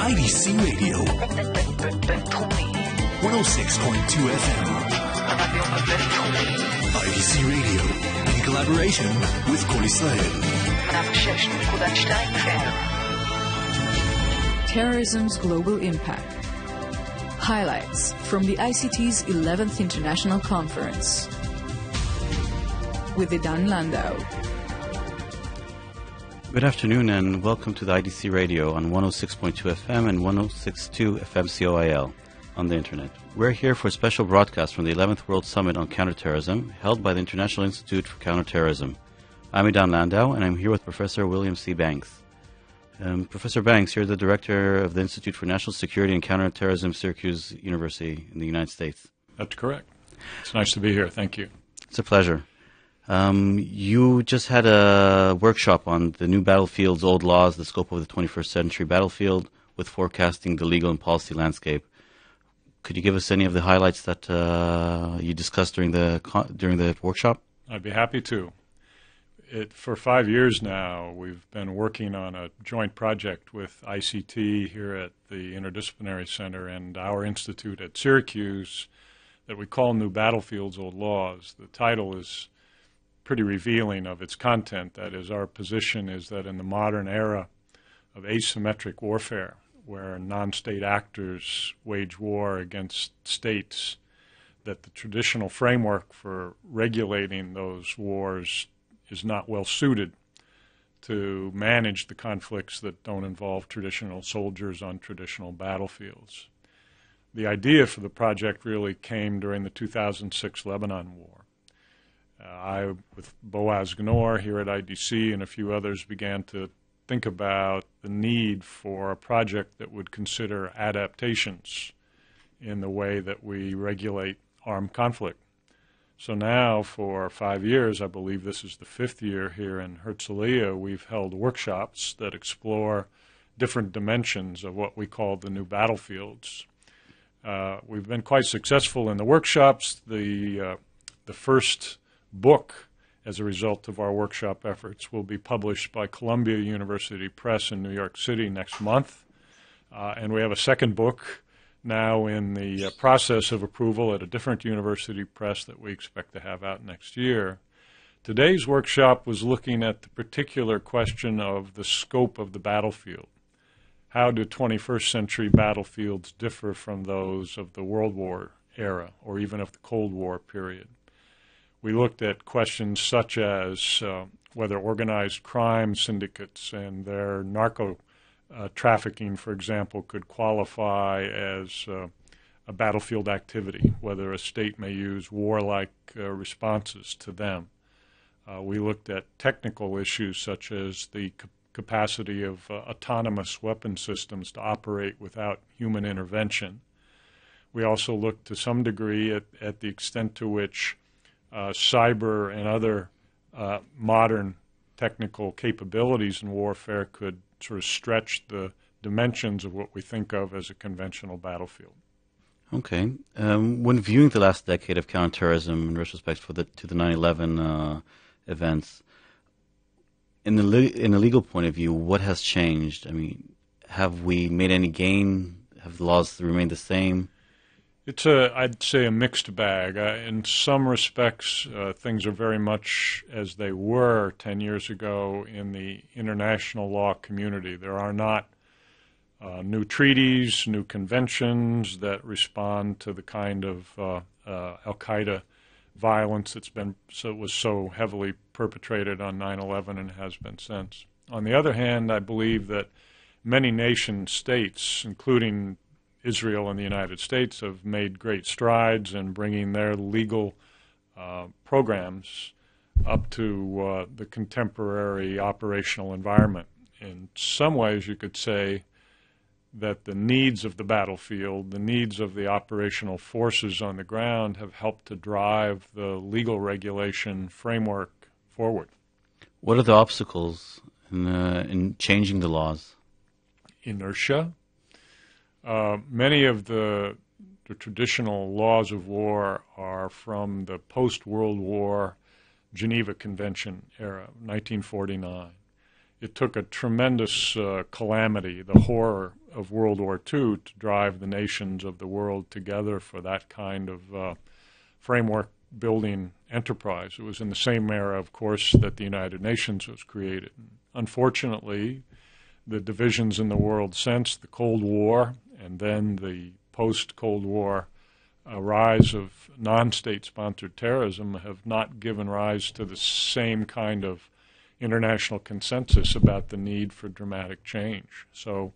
IDC Radio 106.2 FM. IDC Radio, in collaboration with Kol Israel. Terrorism's global impact. Highlights from the ICT's 11th International Conference. With Idan Landau. Good afternoon and welcome to the IDC Radio on 106.2 FM and 106.2 FM COIL on the Internet. We're here for a special broadcast from the 11th World Summit on Counter-Terrorism held by the International Institute for Counter-Terrorism. I'm Idan Landau and I'm here with Professor William C. Banks. Professor Banks, you're the Director of the Institute for National Security and Counter-Terrorism, Syracuse University in the United States. That's correct. It's nice to be here. Thank you. It's a pleasure. You just had a workshop on the new battlefields, old laws, the scope of the 21st century battlefield with forecasting the legal and policy landscape. Could you give us any of the highlights that you discussed during the workshop? I'd be happy to. For 5 years now, we've been working on a joint project with ICT here at the Interdisciplinary Center and our institute at Syracuse that we call New Battlefields, Old Laws. The title is pretty revealing of its content. That is, our position is that in the modern era of asymmetric warfare, where non-state actors wage war against states, that the traditional framework for regulating those wars is not well suited to manage the conflicts that don't involve traditional soldiers on traditional battlefields. The idea for the project really came during the 2006 Lebanon War. I, with Boaz Gnor here at IDC and a few others, began to think about the need for a project that would consider adaptations in the way that we regulate armed conflict. So now, for 5 years, I believe this is the 5th year here in Herzliya, we've held workshops that explore different dimensions of what we call the new battlefields. We've been quite successful in the workshops. The first book, as a result of our workshop efforts, will be published by Columbia University Press in New York City next month. And we have a second book now in the process of approval at a different university press that we expect to have out next year. Today's workshop was looking at the particular question of the scope of the battlefield. How do 21st century battlefields differ from those of the World War era or even of the Cold War period? We looked at questions such as whether organized crime syndicates and their narco trafficking, for example, could qualify as a battlefield activity, whether a state may use warlike responses to them. We looked at technical issues such as the capacity of autonomous weapon systems to operate without human intervention. We also looked to some degree at the extent to which cyber and other modern technical capabilities in warfare could sort of stretch the dimensions of what we think of as a conventional battlefield. Okay. When viewing the last decade of counterterrorism in retrospect to the 9/11 events, in a legal point of view, what has changed? I mean, have we made any gain? Have the laws remained the same? It's I'd say a mixed bag. In some respects, things are very much as they were 10 years ago in the international law community. There are not new treaties, new conventions that respond to the kind of al-Qaeda violence that was so heavily perpetrated on 9/11 and has been since. On the other hand, I believe that many nation states, including Israel and the United States, have made great strides in bringing their legal programs up to the contemporary operational environment. In some ways, you could say that the needs of the battlefield, the needs of the operational forces on the ground have helped to drive the legal regulation framework forward. What are the obstacles in changing the laws? Inertia. Many of the traditional laws of war are from the post-World War Geneva Convention era, 1949. It took a tremendous calamity, the horror of World War II to drive the nations of the world together for that kind of framework building enterprise. It was in the same era, of course, that the United Nations was created. Unfortunately, the divisions in the world since the Cold War and then the post-Cold War rise of non-state-sponsored terrorism have not given rise to the same kind of international consensus about the need for dramatic change. So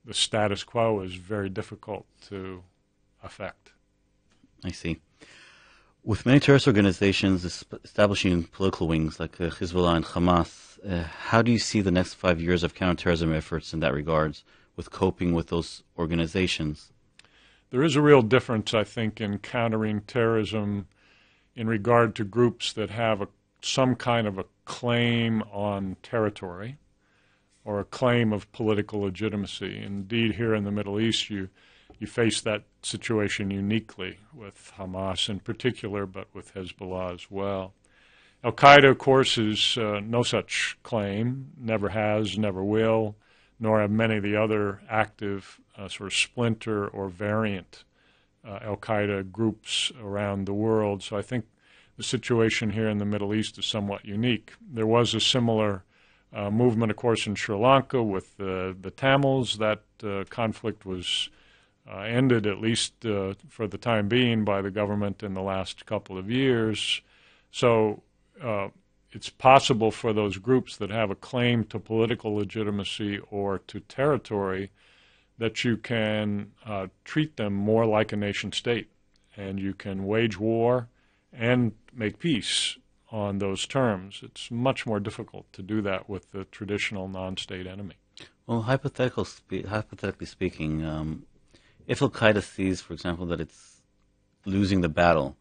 the status quo is very difficult to affect. I see. With many terrorist organizations establishing political wings like Hezbollah and Hamas, how do you see the next 5 years of counterterrorism efforts in that regards with coping with those organizations? There is a real difference, I think, in countering terrorism in regard to groups that have some kind of a claim on territory or a claim of political legitimacy. Indeed, here in the Middle East, you face that situation uniquely with Hamas in particular, but with Hezbollah as well. Al-Qaeda, of course, is no such claim, never has, never will, nor have many of the other active sort of splinter or variant Al-Qaeda groups around the world. So I think the situation here in the Middle East is somewhat unique. There was a similar movement, of course, in Sri Lanka with the Tamils. That conflict was ended, at least for the time being, by the government in the last couple of years. So it's possible for those groups that have a claim to political legitimacy or to territory that you can treat them more like a nation state, and you can wage war and make peace on those terms. It's much more difficult to do that with the traditional non-state enemy. Well, hypothetically speaking, if Al-Qaeda sees, for example, that it's losing the battle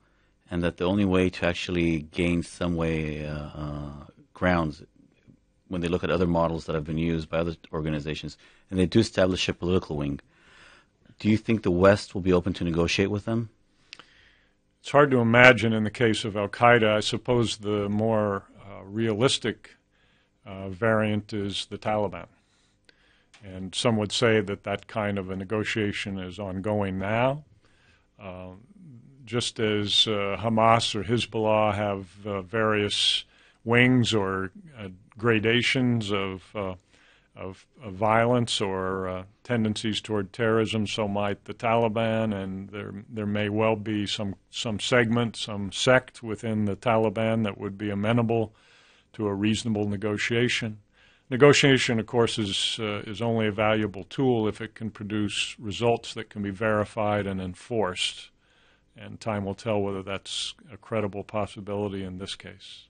and that the only way to actually gain some way grounds when they look at other models that have been used by other organizations and they do establish a political wing, do you think the West will be open to negotiate with them? It's hard to imagine in the case of Al-Qaeda. I suppose the more realistic variant is the Taliban. And some would say that that kind of a negotiation is ongoing now. Just as Hamas or Hezbollah have various wings or gradations of violence or tendencies toward terrorism, so might the Taliban, and there may well be some segment, some sect within the Taliban that would be amenable to a reasonable negotiation. Negotiation, of course, is only a valuable tool if it can produce results that can be verified and enforced, and time will tell whether that's a credible possibility in this case.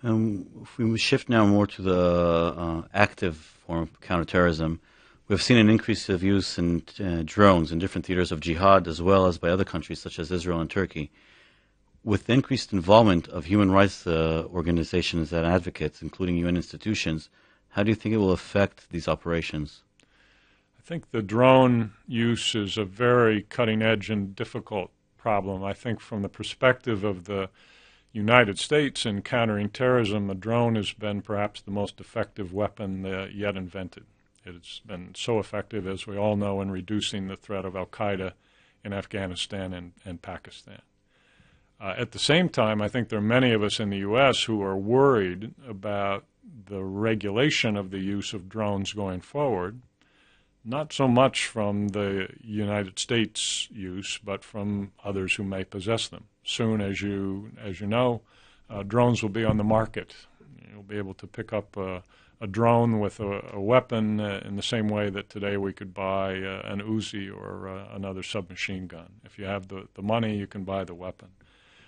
If we shift now more to the active form of counterterrorism, we've seen an increase of use in drones in different theaters of jihad as well as by other countries such as Israel and Turkey. With the increased involvement of human rights organizations and advocates, including UN institutions, how do you think it will affect these operations? I think the drone use is a very cutting-edge and difficult problem. I think from the perspective of the United States in countering terrorism, the drone has been perhaps the most effective weapon yet invented. It's been so effective, as we all know, in reducing the threat of Al-Qaeda in Afghanistan and Pakistan. At the same time, I think there are many of us in the U.S. who are worried about the regulation of the use of drones going forward, not so much from the United States use, but from others who may possess them. Soon, as you know, drones will be on the market. You'll be able to pick up a drone with a weapon in the same way that today we could buy an Uzi or another submachine gun. If you have the money, you can buy the weapon.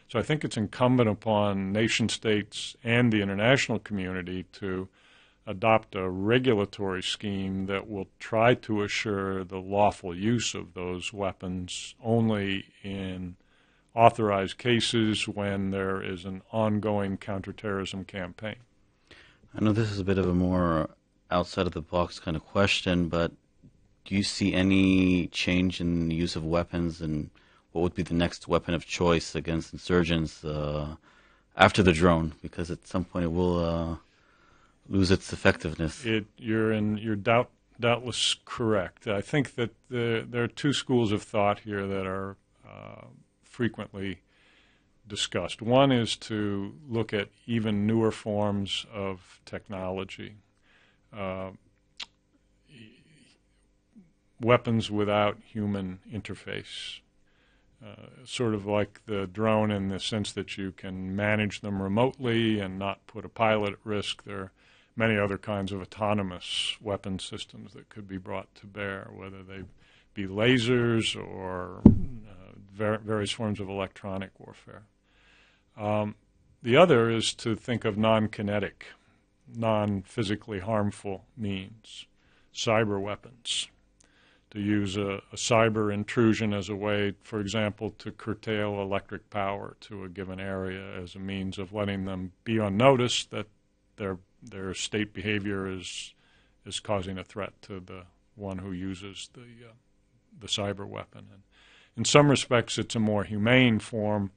So I think it's incumbent upon nation states and the international community to adopt a regulatory scheme that will try to assure the lawful use of those weapons only in authorized cases when there is an ongoing counterterrorism campaign. I know this is a bit of a more outside-of-the-box kind of question, but do you see any change in the use of weapons, and what would be the next weapon of choice against insurgents after the drone? Because at some point it will lose its effectiveness. You're doubtless correct. I think that there are two schools of thought here that are frequently discussed. One is to look at even newer forms of technology, weapons without human interface, sort of like the drone in the sense that you can manage them remotely and not put a pilot at risk. There are many other kinds of autonomous weapon systems that could be brought to bear, whether they be lasers or various forms of electronic warfare. The other is to think of non-kinetic, non-physically harmful means, cyber weapons, to use a cyber intrusion as a way, for example, to curtail electric power to a given area as a means of letting them be on notice that their state behavior is causing a threat to the one who uses the cyber weapon. And in some respects, it's a more humane form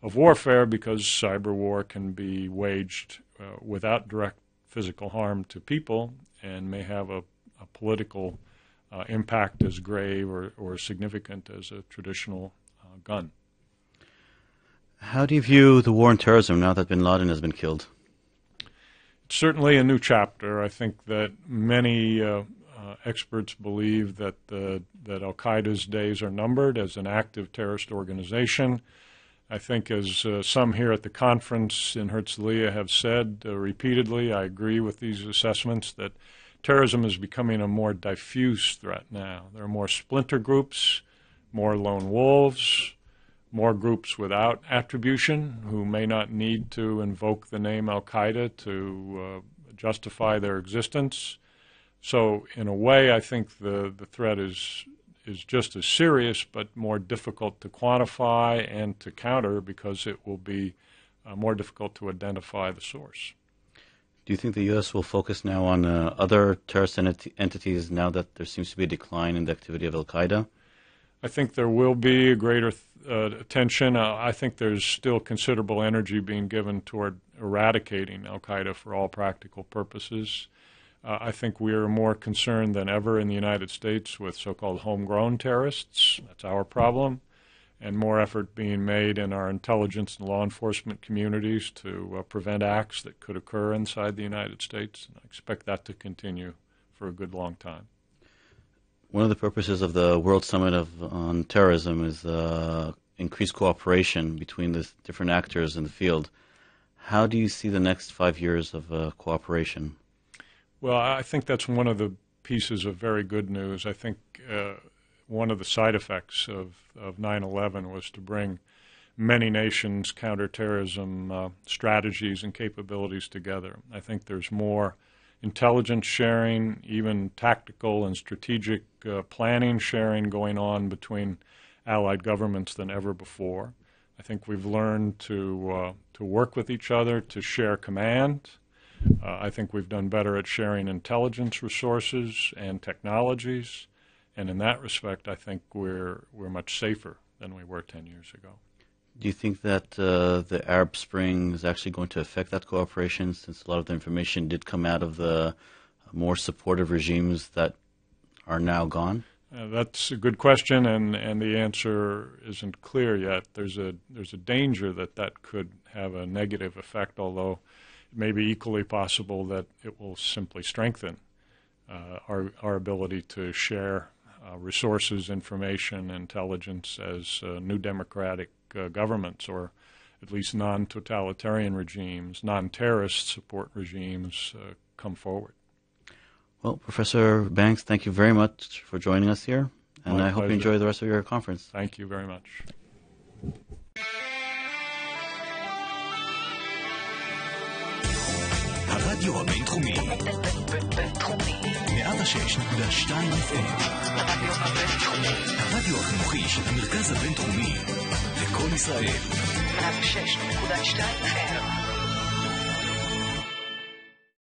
of warfare because cyber war can be waged without direct physical harm to people and may have a political impact as grave or significant as a traditional gun. How do you view the war on terrorism now that bin Laden has been killed? It's certainly a new chapter. I think that many experts believe that Al-Qaeda's days are numbered as an active terrorist organization. I think as some here at the conference in Herzliya have said repeatedly, I agree with these assessments that terrorism is becoming a more diffuse threat now. There are more splinter groups, more lone wolves, more groups without attribution who may not need to invoke the name Al-Qaeda to justify their existence. So in a way, I think the threat is just as serious but more difficult to quantify and to counter because it will be more difficult to identify the source. Do you think the U.S. will focus now on other terrorist entities now that there seems to be a decline in the activity of Al-Qaeda? I think there will be a greater attention. I think there's still considerable energy being given toward eradicating Al-Qaeda for all practical purposes. I think we are more concerned than ever in the United States with so-called homegrown terrorists. That's our problem. And more effort being made in our intelligence and law enforcement communities to prevent acts that could occur inside the United States. And I expect that to continue for a good long time. One of the purposes of the World Summit on Terrorism is increased cooperation between the different actors in the field. How do you see the next 5 years of cooperation? Well, I think that's one of the pieces of very good news. I think one of the side effects of 9/11 was to bring many nations' counterterrorism strategies and capabilities together. I think there's more intelligence sharing, even tactical and strategic planning sharing going on between allied governments than ever before. I think we've learned to work with each other, to share command. I think we've done better at sharing intelligence resources and technologies, and in that respect, I think we're much safer than we were 10 years ago. Do you think that the Arab Spring is actually going to affect that cooperation, since a lot of the information did come out of the more supportive regimes that are now gone? That's a good question, and the answer isn't clear yet. There's a danger that could have a negative effect, although it may be equally possible that it will simply strengthen our ability to share resources, information, intelligence as new democratic governments, or at least non-totalitarian regimes, non-terrorist support regimes come forward. Well, Professor Banks, thank you very much for joining us here, and I hope you enjoy the rest of your conference. Thank you very much. הרדיו הבינתחומי 106.2 FM הרדיו החינוכי של המרכז הבינתחומי לכל ישראל 106.2 FM